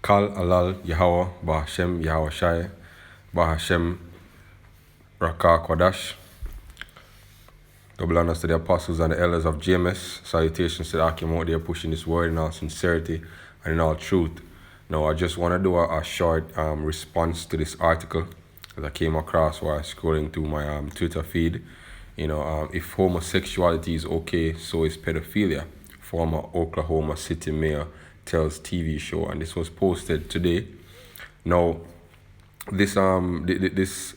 Kal Alal Yahweh Bahashem Yahweh Shai Bahashem Rakah Kwadash. Double honors to the apostles and the elders of JMS. Salutations to the Akim out there pushing this word in all sincerity and in all truth. Now, I just want to do a short response to this article that I came across while scrolling through my Twitter feed. If homosexuality is okay, so is pedophilia. Former Oklahoma City mayor tells TV show, and this was posted today. Now, this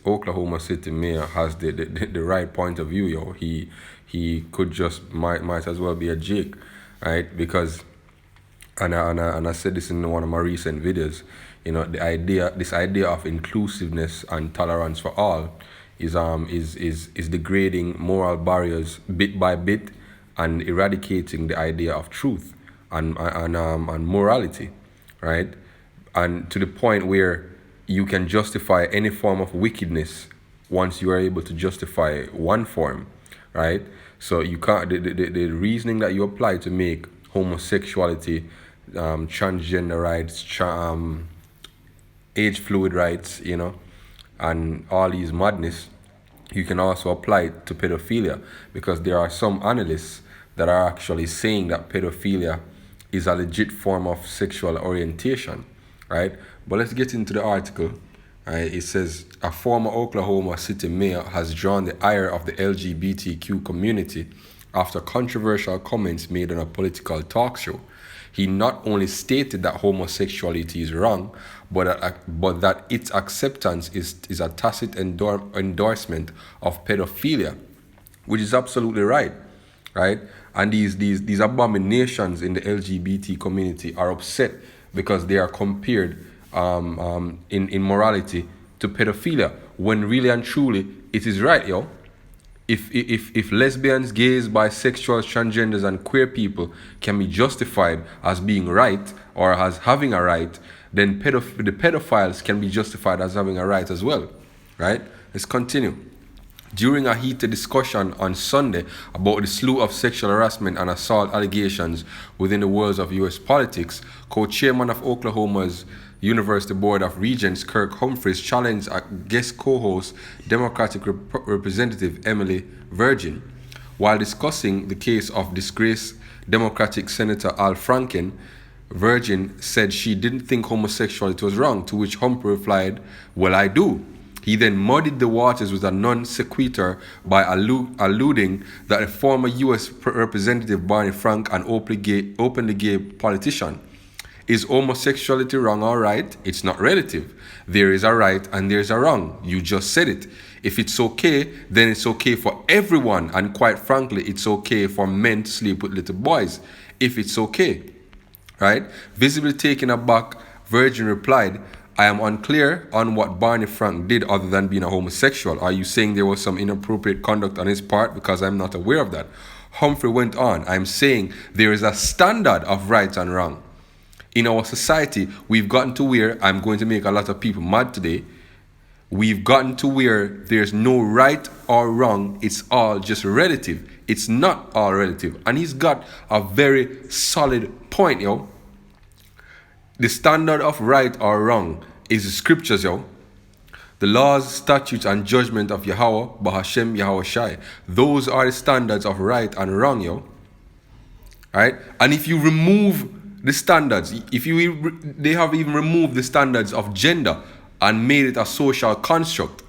Oklahoma City mayor has the right point of view, yo. He could just might as well be a Jake, right? Because and I said this in one of my recent videos. This idea of inclusiveness and tolerance for all is degrading moral barriers bit by bit and eradicating the idea of truth and morality, right? And to the point where you can justify any form of wickedness once you are able to justify one form, right? So you can't the reasoning that you apply to make homosexuality, transgender rights, age fluid rights, and all these madness, you can also apply it to pedophilia, because there are some analysts that are actually saying that pedophilia is a legit form of sexual orientation, right? But let's get into the article. It says, a former Oklahoma City mayor has drawn the ire of the LGBTQ community after controversial comments made on a political talk show. He not only stated that homosexuality is wrong, but that its acceptance is a tacit endorsement of pedophilia, which is absolutely right? And these abominations in the LGBT community are upset because they are compared in morality to pedophilia, when really and truly it is right, yo. If lesbians, gays, bisexuals, transgenders, and queer people can be justified as being right or as having a right, then the pedophiles can be justified as having a right as well, right? Let's continue. During a heated discussion on Sunday about the slew of sexual harassment and assault allegations within the worlds of U.S. politics, co-chairman of Oklahoma's University Board of Regents, Kirk Humphreys, challenged a guest co-host, Democratic Representative Emily Virgin. While discussing the case of disgraced Democratic Senator Al Franken, Virgin said she didn't think homosexuality was wrong, to which Humphrey replied, "Well, I do." He then muddied the waters with a non sequitur by alluding that a former U.S. Representative Barney Frank, an openly gay politician, is homosexuality wrong or right? It's not relative. There is a right and there's a wrong. You just said it. If it's okay, then it's okay for everyone. And quite frankly, it's okay for men to sleep with little boys. If it's okay, right? Visibly taken aback, Virgin replied, "I am unclear on what Barney Frank did other than being a homosexual. Are you saying there was some inappropriate conduct on his part? Because I'm not aware of that." Humphrey went on, "I'm saying there is a standard of right and wrong. In our society, we've gotten to where, I'm going to make a lot of people mad today, we've gotten to where there's no right or wrong, it's all just relative. It's not all relative." And he's got a very solid point, yo. The standard of right or wrong is the scriptures, yo. The laws, statutes, and judgment of Yahweh, Bahashem Yahweh Shai. Those are the standards of right and wrong, yo. Right? And if you remove the standards, they have even removed the standards of gender and made it a social construct,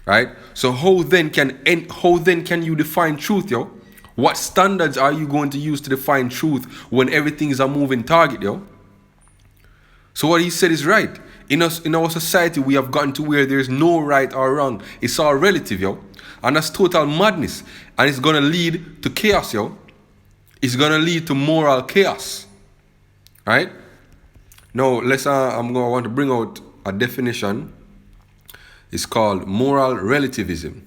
right? So how then can you define truth, yo? What standards are you going to use to define truth when everything is a moving target, yo? So what he said is right. In our society, we have gotten to where there's no right or wrong. It's all relative, yo. And that's total madness. And it's going to lead to chaos, yo. It's going to lead to moral chaos. Right? Now, I want to bring out a definition. It's called moral relativism.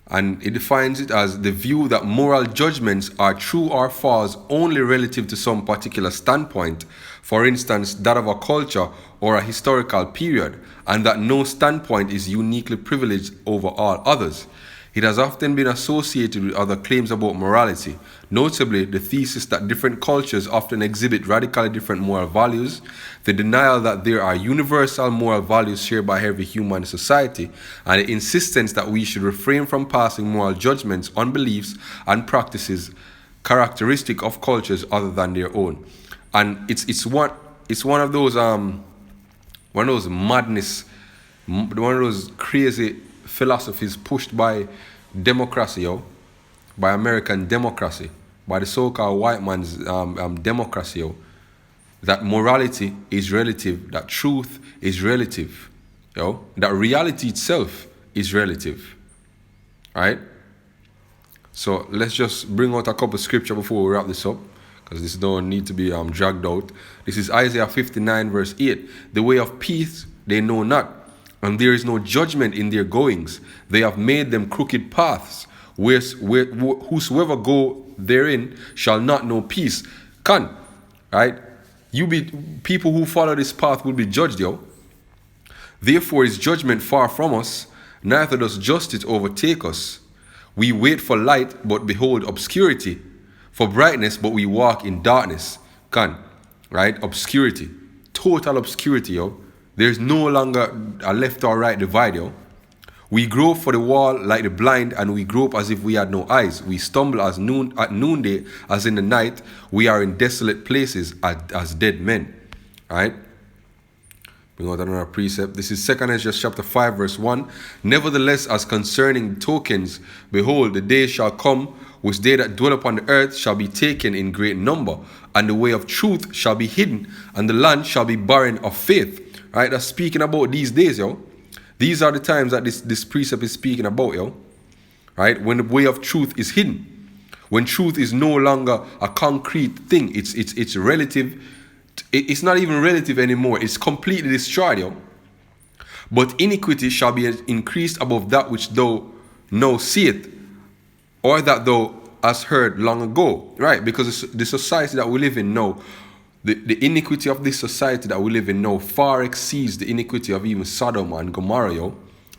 And it defines it as the view that moral judgments are true or false only relative to some particular standpoint, for instance, that of a culture or a historical period, and that no standpoint is uniquely privileged over all others. It has often been associated with other claims about morality, notably the thesis that different cultures often exhibit radically different moral values, the denial that there are universal moral values shared by every human society, and the insistence that we should refrain from passing moral judgments on beliefs and practices characteristic of cultures other than their own. And it's one of those madness, one of those crazy philosophies pushed by democracy, by American democracy, by the so-called white man's democracy, that morality is relative, that truth is relative, that reality itself is relative, right? So let's just bring out a couple of scripture before we wrap this up, because this don't need to be dragged out. This is Isaiah 59 verse 8. The way of peace they know not, and there is no judgment in their goings. They have made them crooked paths, whosoever go therein shall not know peace. Right? People who follow this path will be judged, Therefore is judgment far from us, neither does justice overtake us. We wait for light, but behold obscurity, for brightness, but we walk in darkness. Right? Obscurity. Total obscurity, There's no longer a left or right divide, We grope for the wall like the blind, and we grope as if we had no eyes. We stumble at noonday, as in the night. We are in desolate places as dead men. Right? Bring out another precept. This is 2 Ezra chapter 5 verse 1. Nevertheless, as concerning tokens, behold, the day shall come, which they that dwell upon the earth shall be taken in great number, and the way of truth shall be hidden, and the land shall be barren of faith. Right? That's speaking about these days, These are the times that this precept is speaking about, Right? When the way of truth is hidden. When truth is no longer a concrete thing. It's relative. It's not even relative anymore. It's completely destroyed, But iniquity shall be increased above that which thou now seest, or that thou hast heard long ago. Right? Because the society that we live in now, the iniquity of this society that we live in now far exceeds the iniquity of even Sodom and Gomorrah,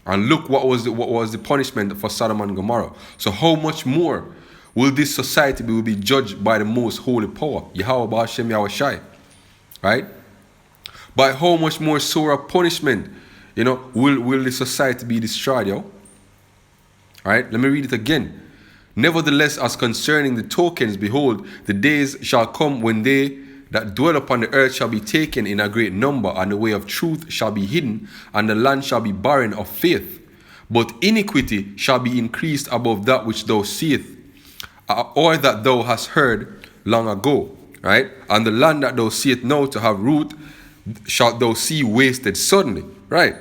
And look what was the punishment for Sodom and Gomorrah. So how much more will this society be judged by the most holy power, Yahweh Ba'ashem Yahushai? Right? By how much more sore punishment, will the society be destroyed, Right? Let me read it again. Nevertheless, as concerning the tokens, behold, the days shall come when they that dwell upon the earth shall be taken in a great number, and the way of truth shall be hidden, and the land shall be barren of faith. But iniquity shall be increased above that which thou seest, or that thou hast heard long ago. Right? And the land that thou seest now to have root, shalt thou see wasted suddenly. Right?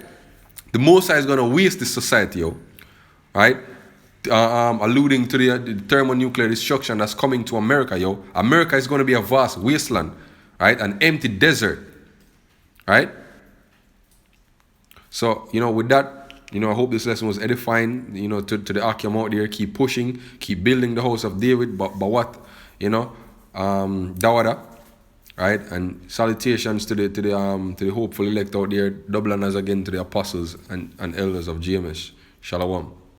The Most High is going to waste this society, Right? Alluding to the thermonuclear destruction that's coming to America, America is going to be a vast wasteland, right? An empty desert, right? So, with that, I hope this lesson was edifying, to the Akim out there. Keep pushing, keep building the house of David, but what, Dawada, right? And salutations to the hopeful elect out there, double honors again to the apostles and elders of GMS. Shalom.